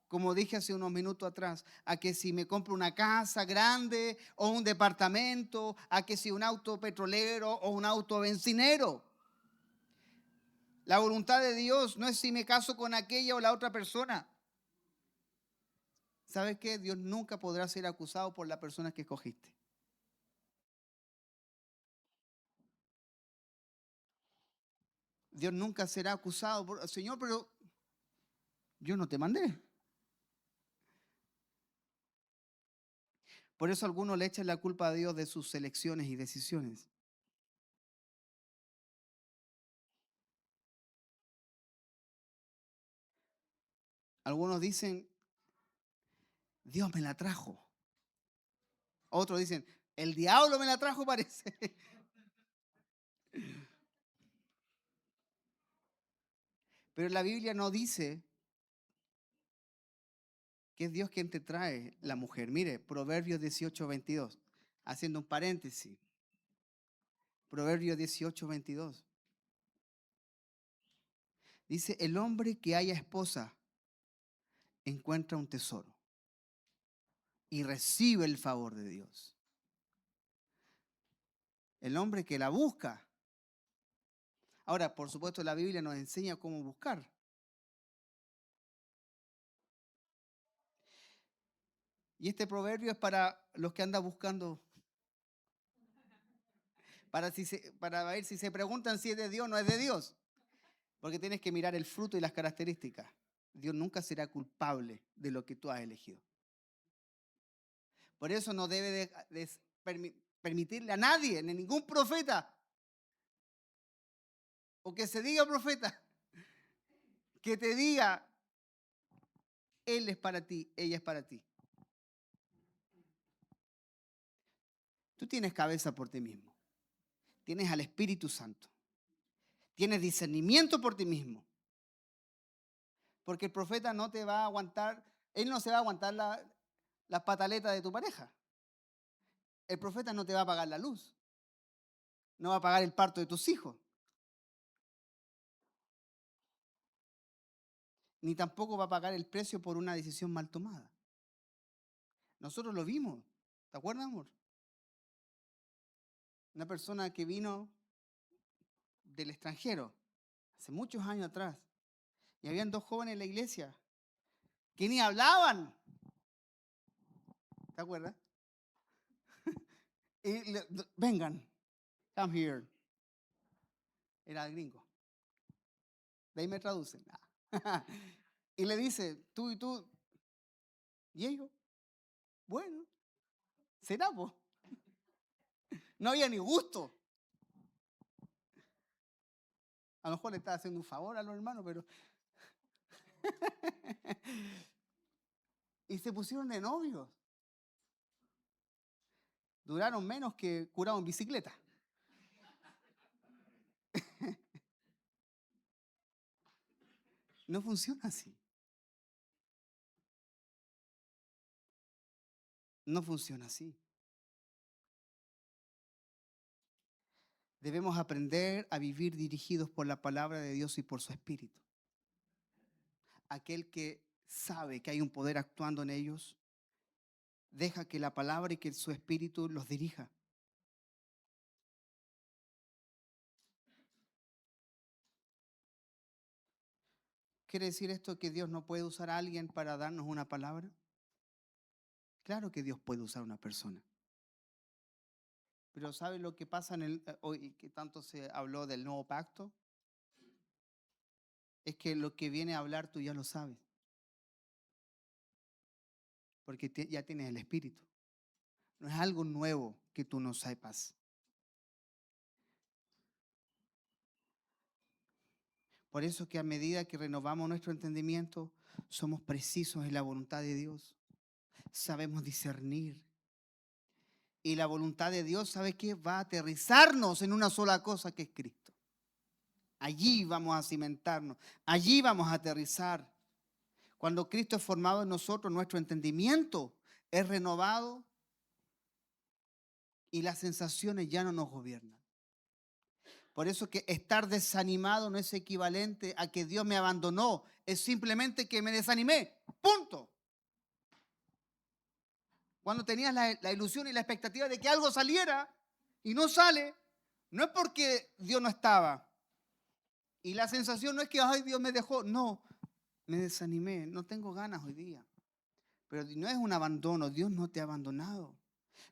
como dije hace unos minutos atrás, a que si me compro una casa grande o un departamento, a que si un auto petrolero o un auto bencinero. La voluntad de Dios no es si me caso con aquella o la otra persona. ¿Sabes qué? Dios nunca podrá ser acusado por la persona que escogiste. Dios nunca será acusado por, Señor, pero yo no te mandé. Por eso algunos le echan la culpa a Dios de sus elecciones y decisiones. Algunos dicen, Dios me la trajo. Otros dicen, el diablo me la trajo, parece. Pero la Biblia no dice que es Dios quien te trae la mujer. Mire, Proverbios 18:22, haciendo un paréntesis. Proverbios 18:22. Dice, el hombre que haya esposa encuentra un tesoro y recibe el favor de Dios. El hombre que la busca. Ahora, por supuesto, la Biblia nos enseña cómo buscar. Y este proverbio es para los que andan buscando, para ver si se preguntan si es de Dios o no es de Dios. Porque tienes que mirar el fruto y las características. Dios nunca será culpable de lo que tú has elegido. Por eso no debe permitirle a nadie, ni ningún profeta, o que se diga profeta, que te diga, él es para ti, ella es para ti. Tú tienes cabeza por ti mismo. Tienes al Espíritu Santo. Tienes discernimiento por ti mismo. Porque el profeta no te va a aguantar, él no se va a aguantar las pataletas de tu pareja. El profeta no te va a pagar la luz. No va a pagar el parto de tus hijos. Ni tampoco va a pagar el precio por una decisión mal tomada. Nosotros lo vimos. ¿Te acuerdas, amor? Una persona que vino del extranjero hace muchos años atrás. Y habían dos jóvenes en la iglesia que ni hablaban. ¿Te acuerdas? Y vengan, come here. Era gringo. De ahí me traducen. Y le dice, tú y tú. Y ellos, bueno, será vos. No había ni gusto. A lo mejor le estaba haciendo un favor a los hermanos, pero. Y se pusieron de novios. Duraron menos que curado en bicicleta. No funciona así. No funciona así. Debemos aprender a vivir dirigidos por la palabra de Dios y por su Espíritu. Aquel que sabe que hay un poder actuando en ellos, deja que la palabra y que su Espíritu los dirija. ¿Quiere decir esto que Dios no puede usar a alguien para darnos una palabra? Claro que Dios puede usar a una persona. Pero ¿sabe lo que pasa hoy que tanto se habló del nuevo pacto? Es que lo que viene a hablar tú ya lo sabes. Porque ya tienes el Espíritu. No es algo nuevo que tú no sepas. Por eso que a medida que renovamos nuestro entendimiento, somos precisos en la voluntad de Dios. Sabemos discernir. Y la voluntad de Dios, ¿sabe qué? Va a aterrizarnos en una sola cosa que es Cristo. Allí vamos a cimentarnos. Allí vamos a aterrizar. Cuando Cristo es formado en nosotros, nuestro entendimiento es renovado y las sensaciones ya no nos gobiernan. Por eso que estar desanimado no es equivalente a que Dios me abandonó. Es simplemente que me desanimé. Punto. Cuando tenías la ilusión y la expectativa de que algo saliera y no sale, no es porque Dios no estaba. Y la sensación no es que, ay, Dios me dejó. No, me desanimé. No tengo ganas hoy día. Pero no es un abandono. Dios no te ha abandonado.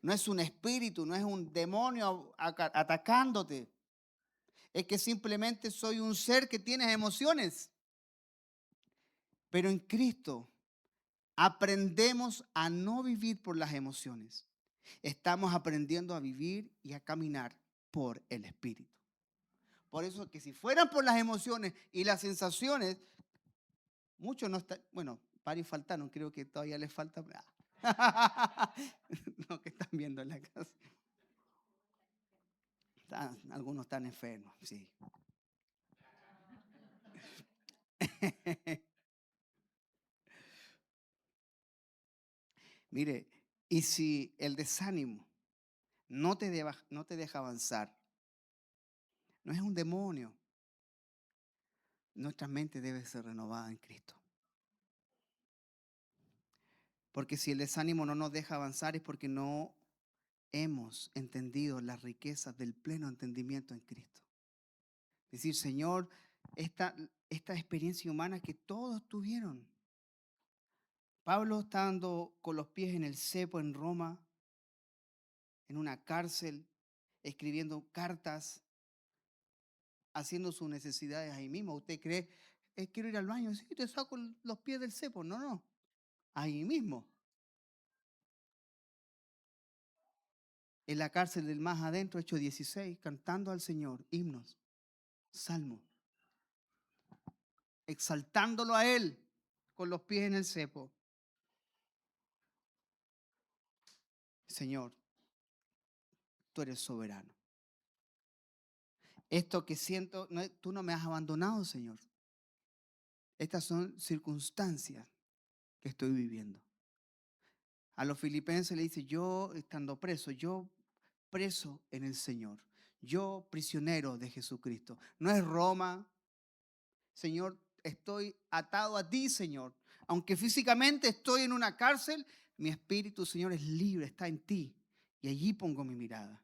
No es un espíritu, no es un demonio atacándote. Es que simplemente soy un ser que tiene emociones. Pero en Cristo aprendemos a no vivir por las emociones. Estamos aprendiendo a vivir y a caminar por el Espíritu. Por eso que si fueran por las emociones y las sensaciones, muchos no están, bueno, varios faltaron, creo que todavía les falta. Lo que están viendo en la casa. Algunos están enfermos, sí. Mire, y si el desánimo no te deja avanzar, no es un demonio. Nuestra mente debe ser renovada en Cristo. Porque si el desánimo no nos deja avanzar es porque no hemos entendido las riquezas del pleno entendimiento en Cristo. Decir, Señor, esta experiencia humana que todos tuvieron. Pablo estando con los pies en el cepo en Roma, en una cárcel, escribiendo cartas, haciendo sus necesidades ahí mismo. ¿Usted cree quiero ir al baño. Sí, te saco los pies del cepo. No, no. Ahí mismo. En la cárcel del más adentro, Hechos 16, cantando al Señor, himnos, salmos, exaltándolo a Él con los pies en el cepo. Señor, tú eres soberano. Esto que siento, tú no me has abandonado, Señor. Estas son circunstancias que estoy viviendo. A los filipenses le dice, yo estando preso, yo preso en el Señor, yo prisionero de Jesucristo. No es Roma, Señor, estoy atado a ti, Señor. Aunque físicamente estoy en una cárcel, mi espíritu, Señor, es libre, está en ti. Y allí pongo mi mirada.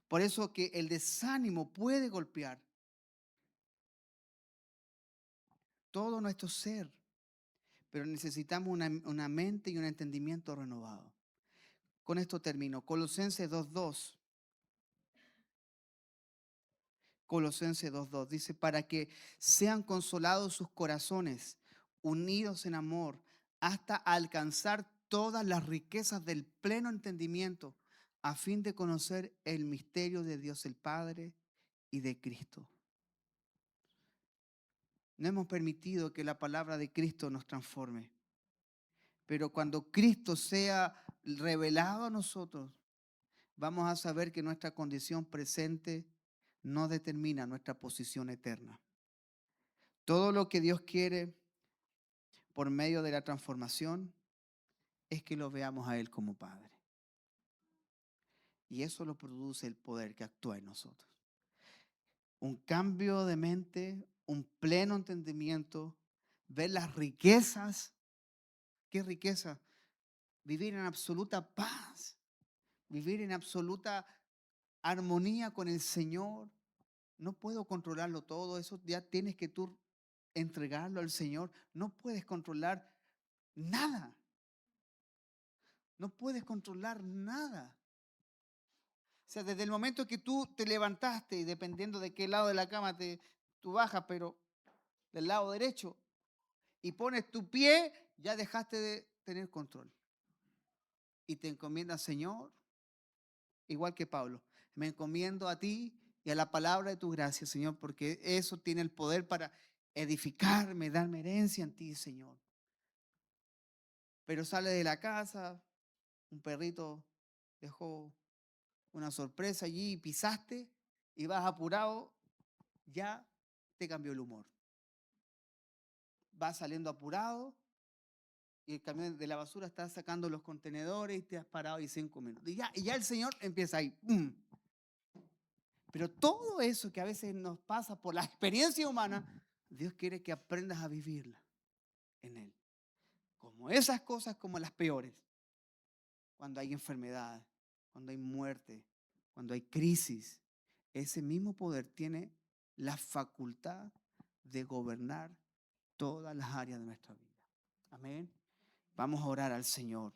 Por eso que el desánimo puede golpear todo nuestro ser, pero necesitamos una mente y un entendimiento renovado. Con esto termino. Colosenses 2:2. Colosenses 2:2 dice, para que sean consolados sus corazones, unidos en amor, hasta alcanzar todas las riquezas del pleno entendimiento, a fin de conocer el misterio de Dios el Padre y de Cristo. No hemos permitido que la palabra de Cristo nos transforme, pero cuando Cristo sea revelado a nosotros, vamos a saber que nuestra condición presente no determina nuestra posición eterna. Todo lo que Dios quiere por medio de la transformación es que lo veamos a Él como Padre. Y eso lo produce el poder que actúa en nosotros. Un cambio de mente, un pleno entendimiento, ver las riquezas. ¿Qué riqueza? Vivir en absoluta paz, vivir en absoluta armonía con el Señor. No puedo controlarlo todo, eso ya tienes que tú entregarlo al Señor. No puedes controlar nada. No puedes controlar nada. O sea, desde el momento que tú te levantaste y dependiendo de qué lado de la cama tú bajas, pero del lado derecho, y pones tu pie, ya dejaste de tener control. Y te encomiendas, Señor, igual que Pablo, me encomiendo a ti y a la palabra de tu gracia, Señor, porque eso tiene el poder para edificarme, darme herencia en ti, Señor. Pero sales de la casa, un perrito dejó una sorpresa allí, pisaste y vas apurado, ya te cambió el humor. Vas saliendo apurado y el camión de la basura está sacando los contenedores y te has parado ahí 5 minutos. Y ya el Señor empieza ahí. ¡Pum! Pero todo eso que a veces nos pasa por la experiencia humana, Dios quiere que aprendas a vivirla en Él. Como esas cosas, como las peores. Cuando hay enfermedad, cuando hay muerte, cuando hay crisis, ese mismo poder tiene la facultad de gobernar todas las áreas de nuestra vida. Amén. Vamos a orar al Señor.